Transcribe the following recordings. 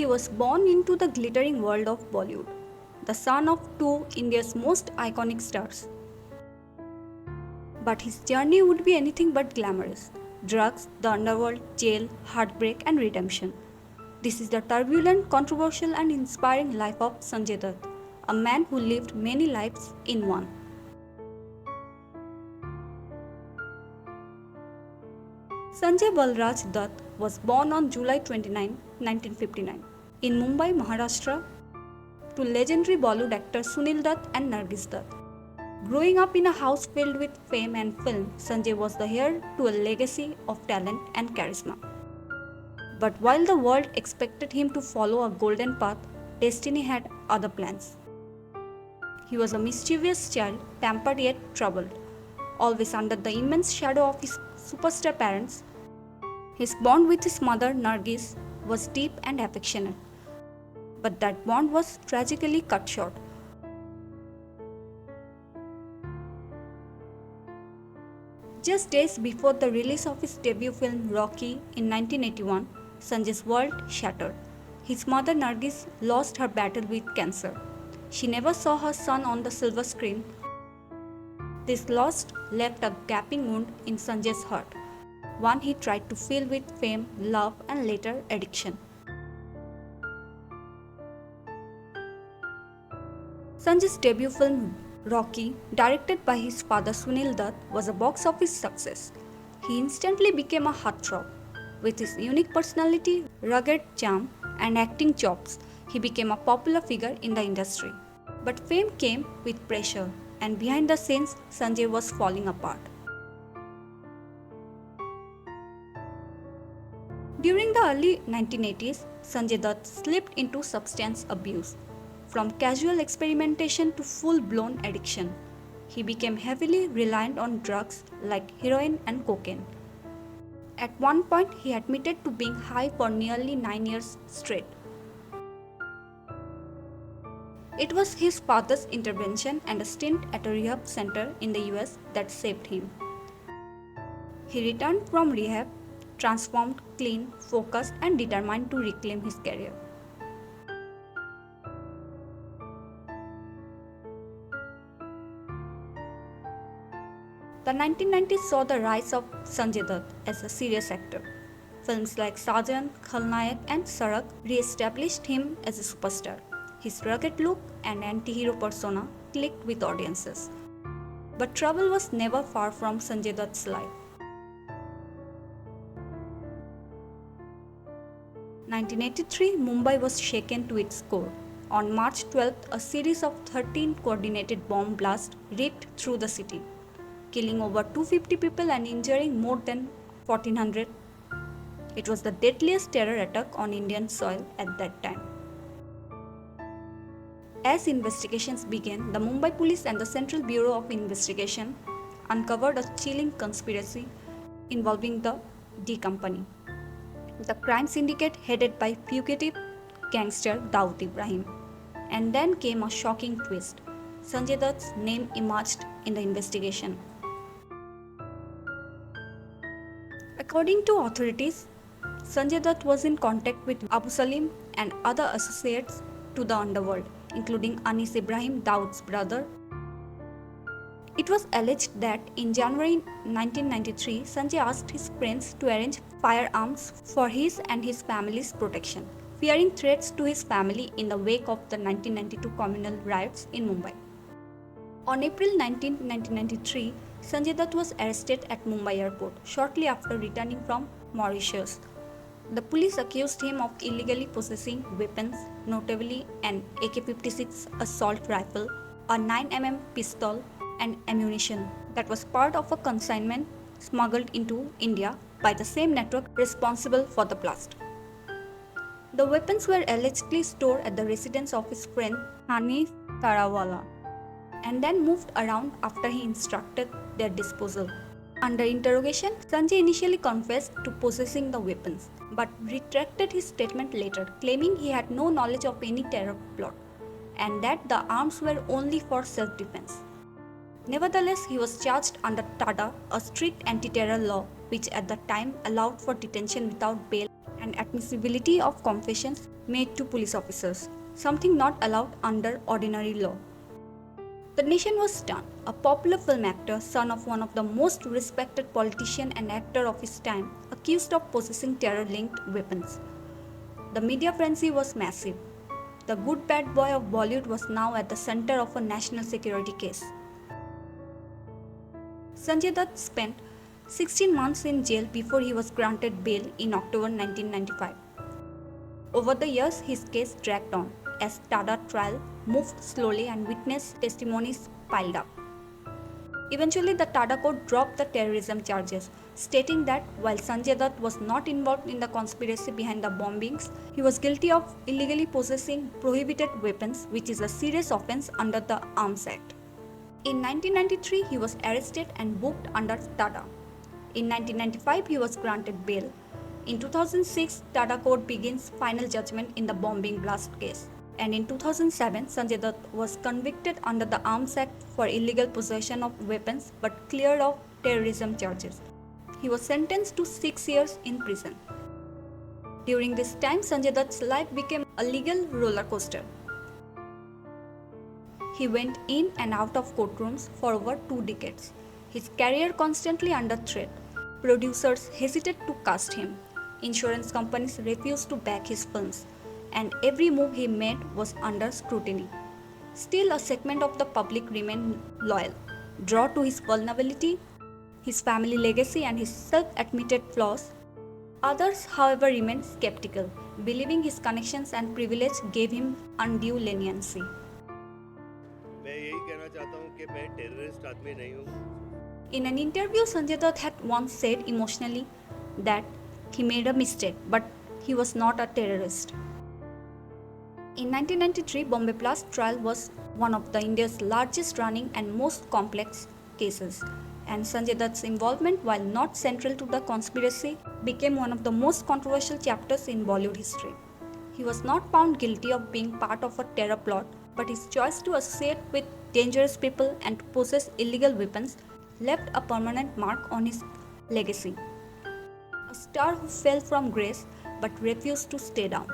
He was born into the glittering world of Bollywood, the son of two India's most iconic stars. But his journey would be anything but glamorous: drugs, the underworld, jail, heartbreak, and redemption. This is the turbulent, controversial, and inspiring life of Sanjay Dutt, a man who lived many lives in one. Sanjay Balraj Dutt was born on July 29, 1959, in Mumbai, Maharashtra, to legendary Bollywood actors Sunil Dutt and Nargis Dutt. Growing up in a house filled with fame and film, Sanjay was the heir to a legacy of talent and charisma. But while the world expected him to follow a golden path, destiny had other plans. He was a mischievous child, pampered yet troubled, always under the immense shadow of his superstar parents. His bond with his mother, Nargis, was deep and affectionate, but that bond was tragically cut short. Just days before the release of his debut film Rocky in 1981, Sanjay's world shattered. His mother Nargis lost her battle with cancer. She never saw her son on the silver screen. This loss left a gaping wound in Sanjay's heart, one he tried to fill with fame, love, and later addiction. Sanjay's debut film Rocky, directed by his father Sunil Dutt, was a box office success. He instantly became a heartthrob. With his unique personality, rugged charm, and acting chops, he became a popular figure in the industry. But fame came with pressure, and behind the scenes, Sanjay was falling apart. During the early 1980s, Sanjay Dutt slipped into substance abuse. From casual experimentation to full-blown addiction, he became heavily reliant on drugs like heroin and cocaine. At one point, he admitted to being high for nearly 9 years straight. It was his father's intervention and a stint at a rehab center in the US that saved him. He returned from rehab, transformed, clean, focused, and determined to reclaim his career. The 1990s saw the rise of Sanjay Dutt as a serious actor. Films like Sajan, Khalnayak, and Sarak re-established him as a superstar. His rugged look and anti-hero persona clicked with audiences. But trouble was never far from Sanjay Dutt's life. 1983, Mumbai was shaken to its core. On March 12th, a series of 13 coordinated bomb blasts ripped through the city, killing over 250 people and injuring more than 1,400. It was the deadliest terror attack on Indian soil at that time. As investigations began, the Mumbai Police and the Central Bureau of Investigation uncovered a chilling conspiracy involving the D Company, the crime syndicate headed by fugitive gangster Dawood Ibrahim. And then came a shocking twist. Sanjay Dutt's name emerged in the investigation. According to authorities, Sanjay Dutt was in contact with Abu Salim and other associates to the underworld, including Anis Ibrahim, Dawood's brother. It was alleged that in January 1993, Sanjay asked his friends to arrange firearms for his and his family's protection, fearing threats to his family in the wake of the 1992 communal riots in Mumbai. On April 19, 1993, Sanjay Dutt was arrested at Mumbai airport shortly after returning from Mauritius. The police accused him of illegally possessing weapons, notably an AK-56 assault rifle, a 9mm pistol, and ammunition that was part of a consignment smuggled into India by the same network responsible for the blast. The weapons were allegedly stored at the residence of his friend Hanif Tarawala and then moved around after he instructed their disposal. Under interrogation, Sanjay initially confessed to possessing the weapons, but retracted his statement later, claiming he had no knowledge of any terror plot and that the arms were only for self-defense. Nevertheless, he was charged under TADA, a strict anti-terror law which at the time allowed for detention without bail and admissibility of confessions made to police officers, something not allowed under ordinary law. The nation was stunned. A popular film actor, son of one of the most respected politician and actor of his time, accused of possessing terror-linked weapons. The media frenzy was massive. The good bad boy of Bollywood was now at the center of a national security case. Sanjay Dutt spent 16 months in jail before he was granted bail in October 1995. Over the years, his case dragged on as Tada trial moved slowly and witness testimonies piled up. Eventually, the Tada court dropped the terrorism charges, stating that while Sanjay Dutt was not involved in the conspiracy behind the bombings, he was guilty of illegally possessing prohibited weapons, which is a serious offense under the Arms Act. In 1993, he was arrested and booked under Tada. In 1995, he was granted bail. In 2006, Tada court begins final judgment in the bombing blast case. And in 2007, Sanjay Dutt was convicted under the Arms Act for illegal possession of weapons but cleared of terrorism charges. He was sentenced to 6 years in prison. During this time, Sanjay Dutt's life became a legal roller coaster. He went in and out of courtrooms for over 2 decades. His career constantly under threat. Producers hesitated to cast him. Insurance companies refused to back his films, and every move he made was under scrutiny. Still, a segment of the public remained loyal, drawn to his vulnerability, his family legacy, and his self-admitted flaws. Others, however, remained skeptical, believing his connections and privilege gave him undue leniency. मैं यही कहना चाहता हूँ कि मैं terrorist आदमी नहीं हूँ. In an interview, Sanjay Dutt had once said emotionally that he made a mistake, but he was not a terrorist. In 1993, Bombay Blast trial was one of the India's largest running and most complex cases, and Sanjay Dutt's involvement, while not central to the conspiracy, became one of the most controversial chapters in Bollywood history. He was not found guilty of being part of a terror plot, but his choice to associate with dangerous people and to possess illegal weapons left a permanent mark on his legacy. A star who fell from grace but refused to stay down.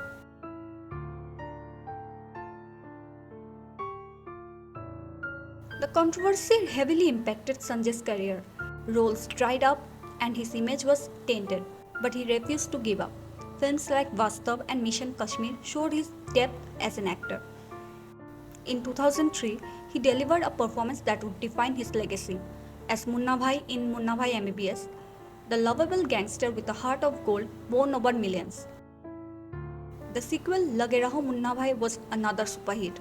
The controversy heavily impacted Sanjay's career. Roles dried up and his image was tainted, but he refused to give up. Films like Vastav and Mission Kashmir showed his depth as an actor. In 2003, he delivered a performance that would define his legacy. As Munna Bhai in Munna Bhai MBBS, the lovable gangster with a heart of gold won over millions. The sequel Lage Raho Munna Bhai was another superhit.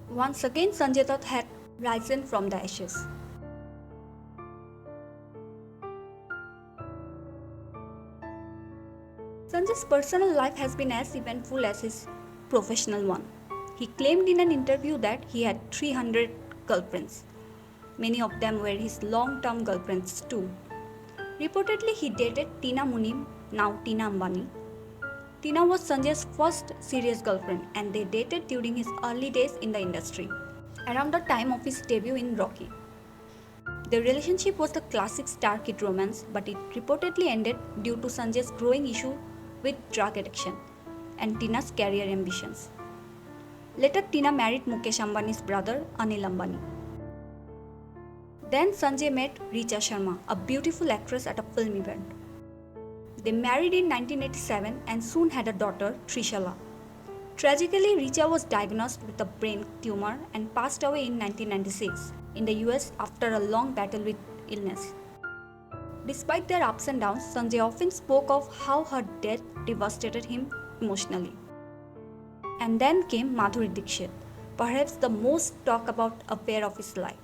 Once again, Sanjay Dutt had risen from the ashes. Sanjay's personal life has been as eventful as his professional one. He claimed in an interview that he had 300 girlfriends. Many of them were his long-term girlfriends too. Reportedly, he dated Tina Munim, now Tina Ambani. Tina was Sanjay's first serious girlfriend, and they dated during his early days in the industry, around the time of his debut in Rocky. Their relationship was the classic star kid romance, but it reportedly ended due to Sanjay's growing issue with drug addiction and Tina's career ambitions. Later, Tina married Mukesh Ambani's brother, Anil Ambani. Then Sanjay met Richa Sharma, a beautiful actress at a film event. They married in 1987 and soon had a daughter, Trishala. Tragically, Richa was diagnosed with a brain tumor and passed away in 1996 in the US after a long battle with illness. Despite their ups and downs, Sanjay often spoke of how her death devastated him emotionally. And then came Madhuri Dixit, perhaps the most talked about affair of his life.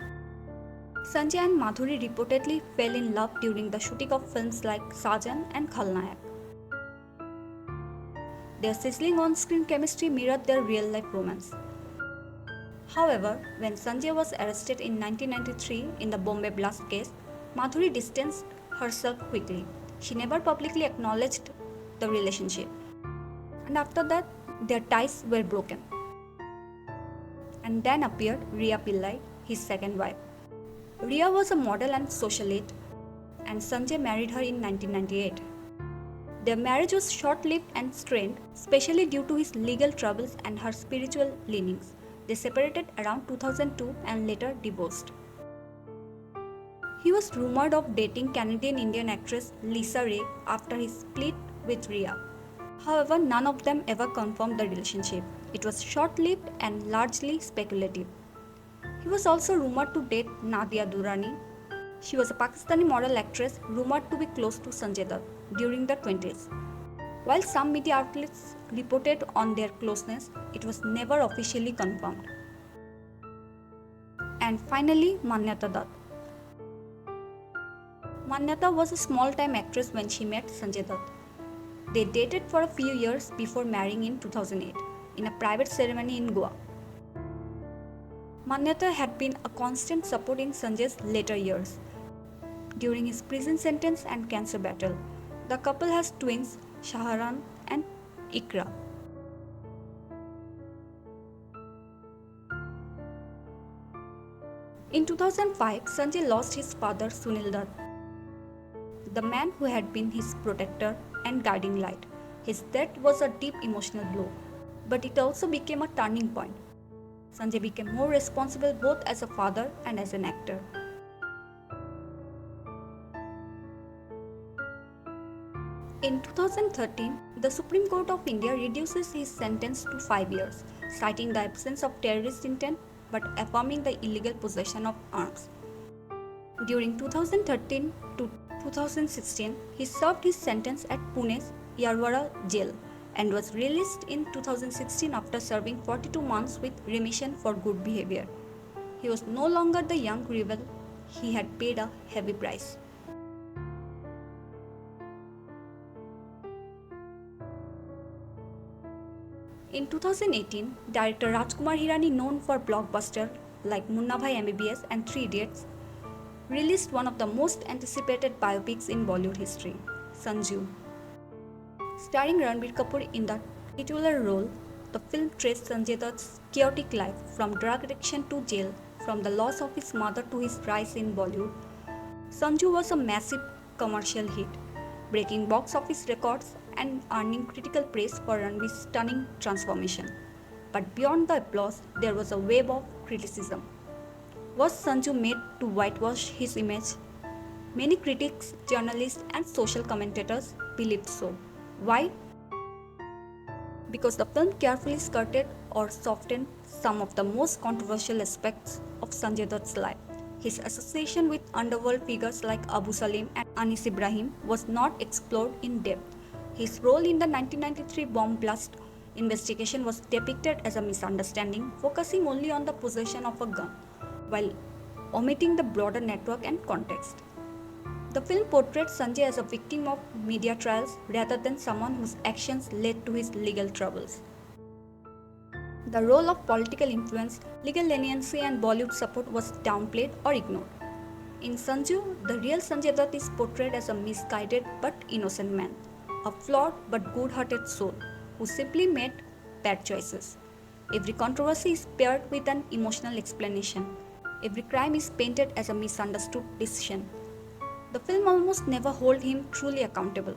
Sanjay and Madhuri reportedly fell in love during the shooting of films like Sajan and Khalnayak. Their sizzling on-screen chemistry mirrored their real-life romance. However, when Sanjay was arrested in 1993 in the Bombay Blast case, Madhuri distanced herself quickly. She never publicly acknowledged the relationship. And after that, their ties were broken. And then appeared Riya Pillai, his second wife. Riya was a model and socialite, and Sanjay married her in 1998. Their marriage was short-lived and strained, especially due to his legal troubles and her spiritual leanings. They separated around 2002 and later divorced. He was rumored of dating Canadian-Indian actress Lisa Ray after his split with Rhea. However, none of them ever confirmed the relationship. It was short-lived and largely speculative. He was also rumored to date Nadia Durrani. She was a Pakistani model actress rumored to be close to Sanjay Dutt during the 20s. While some media outlets reported on their closeness, it was never officially confirmed. And finally, Manyata Dutt. Manyata was a small-time actress when she met Sanjay Dutt. They dated for a few years before marrying in 2008 in a private ceremony in Goa. Manyata had been a constant support in Sanjay's later years. During his prison sentence and cancer battle, the couple has twins Shaharan and Ikra. In 2005, Sanjay lost his father Sunil Dutt, the man who had been his protector and guiding light. His death was a deep emotional blow, but it also became a turning point. Sanjay became more responsible both as a father and as an actor. In 2013, the Supreme Court of India reduces his sentence to 5 years, citing the absence of terrorist intent but affirming the illegal possession of arms. During 2013 to 2016, he served his sentence at Pune's Yarwara jail and was released in 2016 after serving 42 months with remission for good behavior. He was no longer the young rebel, he had paid a heavy price. In 2018, director Rajkumar Hirani, known for blockbusters like Munna Bhai MBBS and Three Idiots, released one of the most anticipated biopics in Bollywood history, Sanju. Starring Ranbir Kapoor in the titular role, the film traced Sanjay Dutt's chaotic life from drug addiction to jail, from the loss of his mother to his rise in Bollywood. Sanju was a massive commercial hit, breaking box office records and earning critical praise for Ranbir's stunning transformation. But beyond the applause, there was a wave of criticism. Was Sanju made to whitewash his image? Many critics, journalists, and social commentators believed so. Why? Because the film carefully skirted or softened some of the most controversial aspects of Sanjay Dutt's life. His association with underworld figures like Abu Salim and Anis Ibrahim was not explored in depth. His role in the 1993 bomb blast investigation was depicted as a misunderstanding, focusing only on the possession of a gun, while omitting the broader network and context. The film portrayed Sanjay as a victim of media trials rather than someone whose actions led to his legal troubles. The role of political influence, legal leniency, and Bollywood support was downplayed or ignored. In Sanju, the real Sanjay Dutt is portrayed as a misguided but innocent man, a flawed but good-hearted soul who simply made bad choices. Every controversy is paired with an emotional explanation. Every crime is painted as a misunderstood decision. The film almost never holds him truly accountable.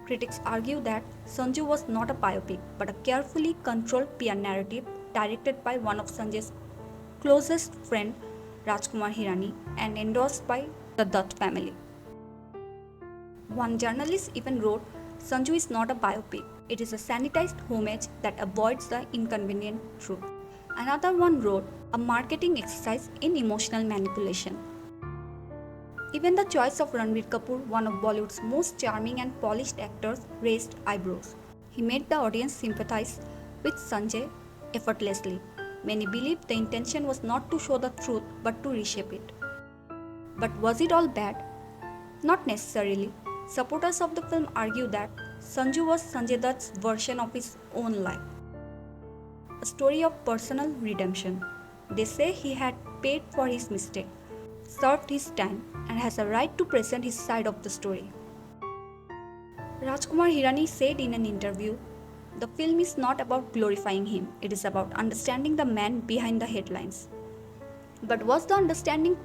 Critics argue that Sanju was not a biopic but a carefully controlled PR narrative directed by one of Sanjay's closest friend, Rajkumar Hirani, and endorsed by the Dutt family. One journalist even wrote, "Sanju is not a biopic, it is a sanitized homage that avoids the inconvenient truth." Another one wrote, "A marketing exercise in emotional manipulation." Even the choice of Ranbir Kapoor, one of Bollywood's most charming and polished actors, raised eyebrows. He made the audience sympathize with Sanjay effortlessly. Many believed the intention was not to show the truth but to reshape it. But was it all bad? Not necessarily. Supporters of the film argue that Sanju was Sanjay Dutt's version of his own life, a story of personal redemption. They say he had paid for his mistake, served his time, and has a right to present his side of the story. Rajkumar Hirani said in an interview, "The film is not about glorifying him, it is about understanding the man behind the headlines." But was the understanding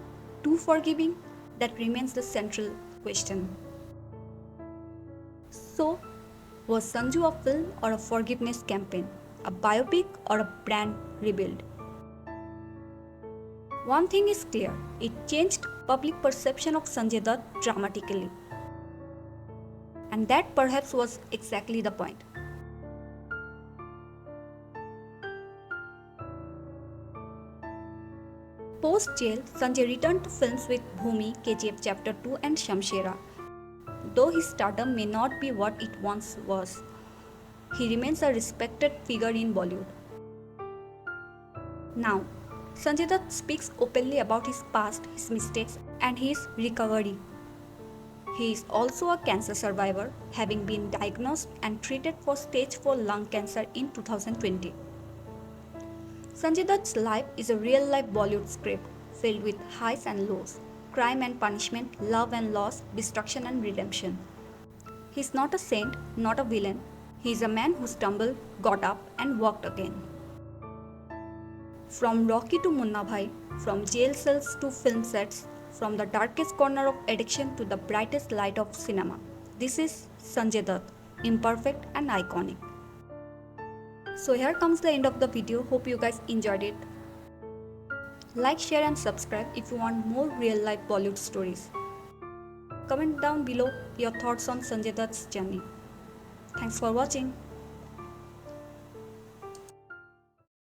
too forgiving? That remains the central question. So, was Sanju a film or a forgiveness campaign? A biopic or a brand rebuild? One thing is clear, it changed public perception of Sanjay Dutt dramatically. And that perhaps was exactly the point. Post jail, Sanjay returned to films with Bhumi, KGF Chapter 2, and Shamshera. Though his stardom may not be what it once was, he remains a respected figure in Bollywood. Now, Sanjay Dutt speaks openly about his past, his mistakes, and his recovery. He is also a cancer survivor, having been diagnosed and treated for stage 4 lung cancer in 2020. Sanjay Dutt's life is a real life Bollywood script filled with highs and lows, crime and punishment, love and loss, destruction and redemption. He is not a saint, not a villain. He is a man who stumbled, got up, and walked again. From Rocky to Munna Bhai, from jail cells to film sets, from the darkest corner of addiction to the brightest light of cinema. This is Sanjay Dutt, imperfect and iconic. So here comes the end of the video. Hope you guys enjoyed it. Like, share and subscribe if you want more real life Bollywood stories. Comment down below your thoughts on Sanjay Dutt's journey. Thanks for watching.